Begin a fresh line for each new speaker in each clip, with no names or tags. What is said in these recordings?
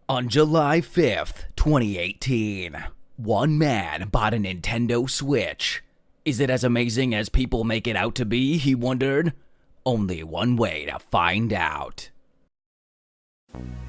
On July 5th, 2018, one man bought a Nintendo Switch. Is it as amazing as people make it out to be, he wondered? Only one way to find out.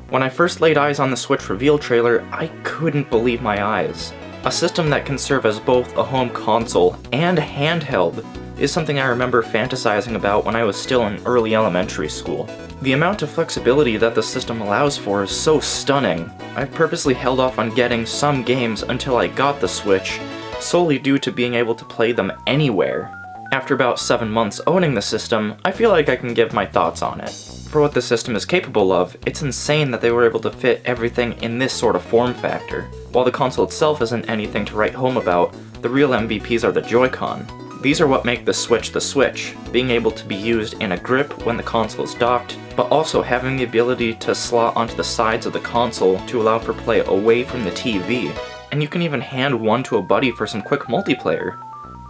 When I first laid eyes on the Switch reveal trailer, I couldn't believe my eyes. A system that can serve as both a home console and a handheld is something I remember fantasizing about when I was still in early elementary school. The amount of flexibility that the system allows for is so stunning. I purposely held off on getting some games until I got the Switch, solely due to being able to play them anywhere. After about 7 months owning the system, I feel like I can give my thoughts on it. For what the system is capable of, it's insane that they were able to fit everything in this sort of form factor. While the console itself isn't anything to write home about, the real MVPs are the Joy-Con. These are what make the Switch, being able to be used in a grip when the console is docked, but also having the ability to slot onto the sides of the console to allow for play away from the TV. And you can even hand one to a buddy for some quick multiplayer.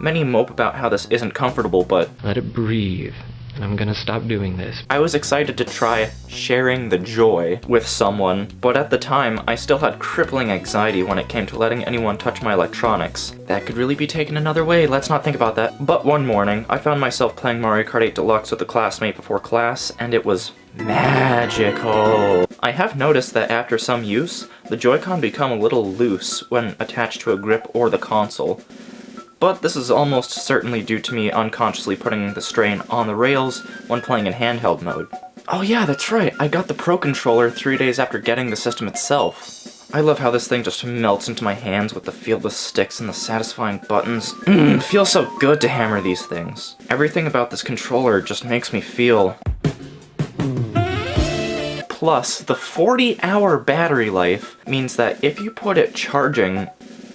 Many mope about how this isn't comfortable, but
let it breathe. I'm gonna stop doing this.
I was excited to try sharing the joy with someone, but at the time, I still had crippling anxiety when it came to letting anyone touch my electronics. That could really be taken another way, let's not think about that. But one morning, I found myself playing Mario Kart 8 Deluxe with a classmate before class, and it was magical. I have noticed that after some use, the Joy-Con become a little loose when attached to a grip or the console. But this is almost certainly due to me unconsciously putting the strain on the rails when playing in handheld mode. Oh yeah, that's right, I got the Pro Controller 3 days after getting the system itself. I love how this thing just melts into my hands with the feel of the sticks and the satisfying buttons. Feels so good to hammer these things. Everything about this controller just makes me feel... Plus, the 40-hour battery life means that if you put it charging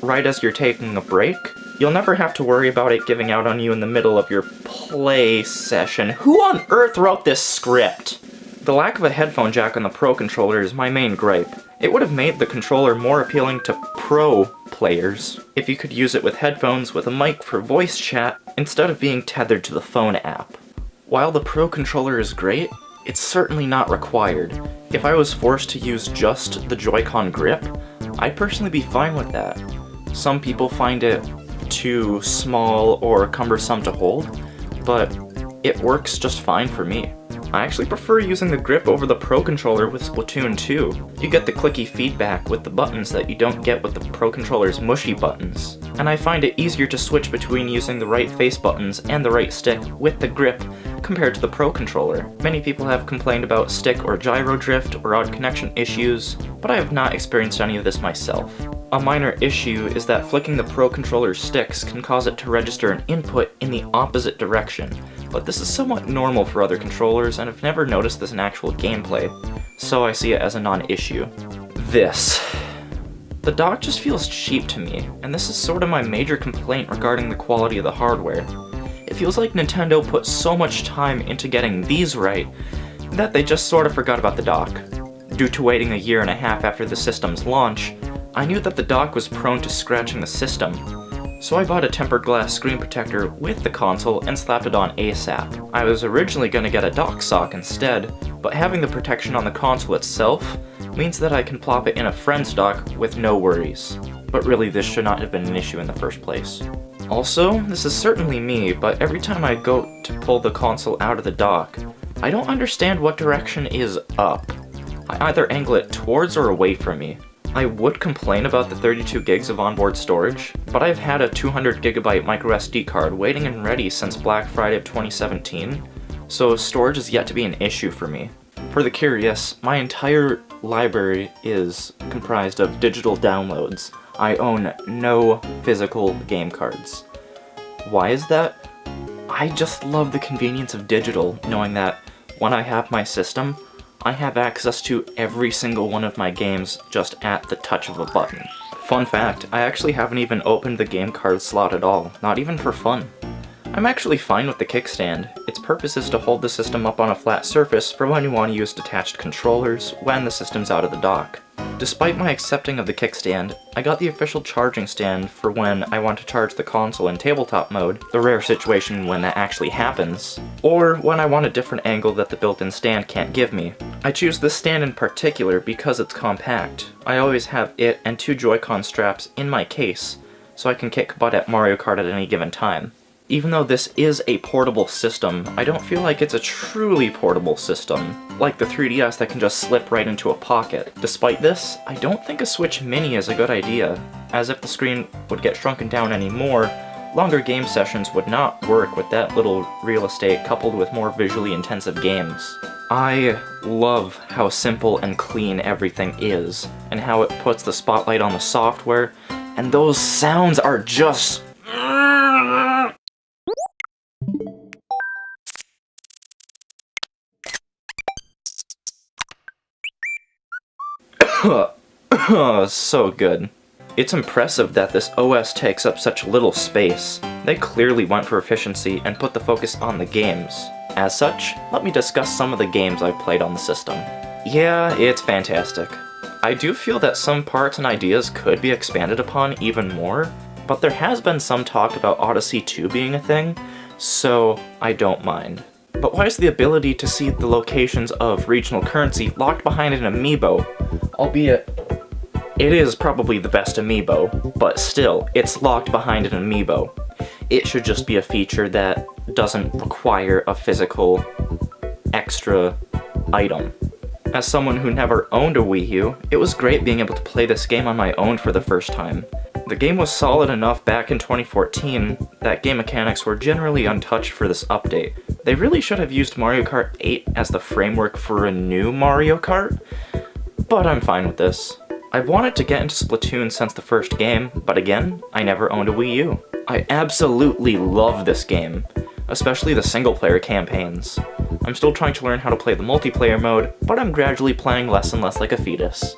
right as you're taking a break, you'll never have to worry about it giving out on you in the middle of your play session. Who on earth wrote this script? The lack of a headphone jack on the Pro Controller is my main gripe. It would have made the controller more appealing to pro players if you could use it with headphones with a mic for voice chat instead of being tethered to the phone app. While the Pro Controller is great, it's certainly not required. If I was forced to use just the Joy-Con grip, I'd personally be fine with that. Some people find it too small or cumbersome to hold, but it works just fine for me. I actually prefer using the grip over the Pro Controller with Splatoon 2. You get the clicky feedback with the buttons that you don't get with the Pro Controller's mushy buttons. And I find it easier to switch between using the right face buttons and the right stick with the grip compared to the Pro Controller. Many people have complained about stick or gyro drift or odd connection issues, but I have not experienced any of this myself. A minor issue is that flicking the Pro Controller's sticks can cause it to register an input in the opposite direction, but this is somewhat normal for other controllers and I've never noticed this in actual gameplay, so I see it as a non-issue. The dock just feels cheap to me, and this is sort of my major complaint regarding the quality of the hardware. It feels like Nintendo put so much time into getting these right that they just sort of forgot about the dock. Due to waiting a year and a half after the system's launch, I knew that the dock was prone to scratching the system, so I bought a tempered glass screen protector with the console and slapped it on ASAP. I was originally going to get a dock sock instead, but having the protection on the console itself means that I can plop it in a friend's dock with no worries. But really, this should not have been an issue in the first place. Also, this is certainly me, but every time I go to pull the console out of the dock, I don't understand what direction is up. I either angle it towards or away from me. I would complain about the 32 gigs of onboard storage, but I've had a 200 gigabyte microSD card waiting and ready since Black Friday of 2017, so storage is yet to be an issue for me. For the curious, my entire library is comprised of digital downloads. I own no physical game cards. Why is that? I just love the convenience of digital, knowing that when I have my system, I have access to every single one of my games just at the touch of a button. Fun fact, I actually haven't even opened the game card slot at all, not even for fun. I'm actually fine with the kickstand. Its purpose is to hold the system up on a flat surface for when you want to use detached controllers when the system's out of the dock. Despite my accepting of the kickstand, I got the official charging stand for when I want to charge the console in tabletop mode, the rare situation when that actually happens, or when I want a different angle that the built-in stand can't give me. I choose this stand in particular because it's compact. I always have it and 2 Joy-Con straps in my case, so I can kick butt at Mario Kart at any given time. Even though this is a portable system, I don't feel like it's a truly portable system, like the 3DS that can just slip right into a pocket. Despite this, I don't think a Switch Mini is a good idea, as if the screen would get shrunken down anymore, longer game sessions would not work with that little real estate coupled with more visually intensive games. I love how simple and clean everything is, and how it puts the spotlight on the software, and those sounds are just... so good. It's impressive that this OS takes up such little space. They clearly went for efficiency and put the focus on the games. As such, let me discuss some of the games I've played on the system. Yeah, it's fantastic. I do feel that some parts and ideas could be expanded upon even more, but there has been some talk about Odyssey 2 being a thing, so I don't mind. But why is the ability to see the locations of regional currency locked behind an amiibo? Albeit, it is probably the best amiibo, but still, it's locked behind an amiibo. It should just be a feature that doesn't require a physical extra item. As someone who never owned a Wii U, it was great being able to play this game on my own for the first time. The game was solid enough back in 2014 that game mechanics were generally untouched for this update. They really should have used Mario Kart 8 as the framework for a new Mario Kart, but I'm fine with this. I've wanted to get into Splatoon since the first game, but again, I never owned a Wii U. I absolutely love this game, especially the single-player campaigns. I'm still trying to learn how to play the multiplayer mode, but I'm gradually playing less and less like a fetus.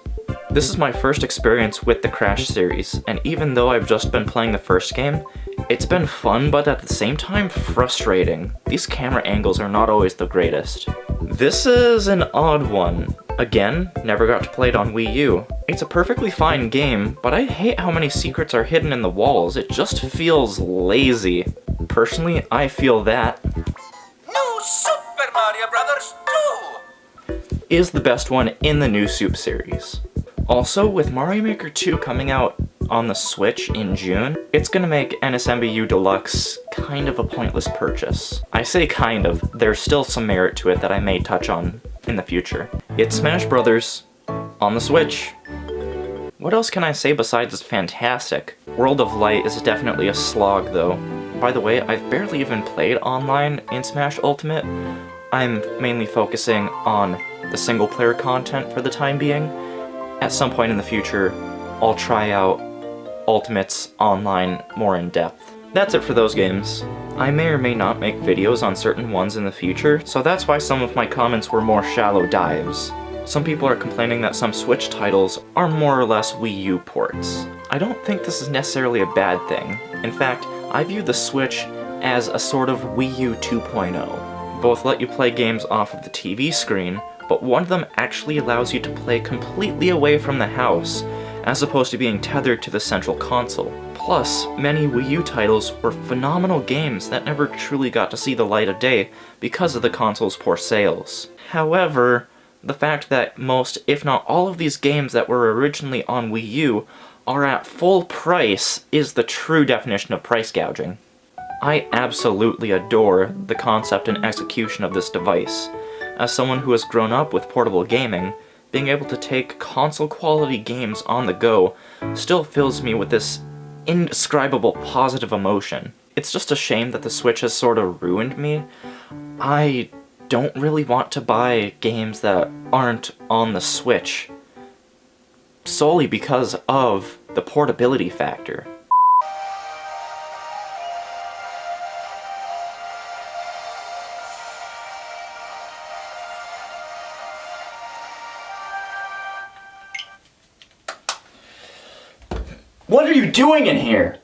This is my first experience with the Crash series, and even though I've just been playing the first game, it's been fun but at the same time frustrating. These camera angles are not always the greatest. This is an odd one. Again, never got to play it on Wii U. It's a perfectly fine game, but I hate how many secrets are hidden in the walls. It just feels lazy. Personally, I feel that
New Super Mario Bros. 2
is the best one in the new Soup series. Also, with Mario Maker 2 coming out on the Switch in June, it's gonna make NSMBU Deluxe kind of a pointless purchase. I say kind of, there's still some merit to it that I may touch on in the future. It's Smash Brothers on the Switch. What else can I say besides it's fantastic? World of Light is definitely a slog though. By the way, I've barely even played online in Smash Ultimate. I'm mainly focusing on the single player content for the time being. At some point in the future, I'll try out Ultimates online more in depth. That's it for those games. I may or may not make videos on certain ones in the future, so that's why some of my comments were more shallow dives. Some people are complaining that some Switch titles are more or less Wii U ports. I don't think this is necessarily a bad thing. In fact, I view the Switch as a sort of Wii U 2.0. Both let you play games off of the TV screen, but one of them actually allows you to play completely away from the house, as opposed to being tethered to the central console. Plus, many Wii U titles were phenomenal games that never truly got to see the light of day because of the console's poor sales. However, the fact that most, if not all of these games that were originally on Wii U are at full price is the true definition of price gouging. I absolutely adore the concept and execution of this device. As someone who has grown up with portable gaming, being able to take console-quality games on the go still fills me with this indescribable positive emotion. It's just a shame that the Switch has sort of ruined me. I don't really want to buy games that aren't on the Switch, solely because of the portability factor. What are you doing in here?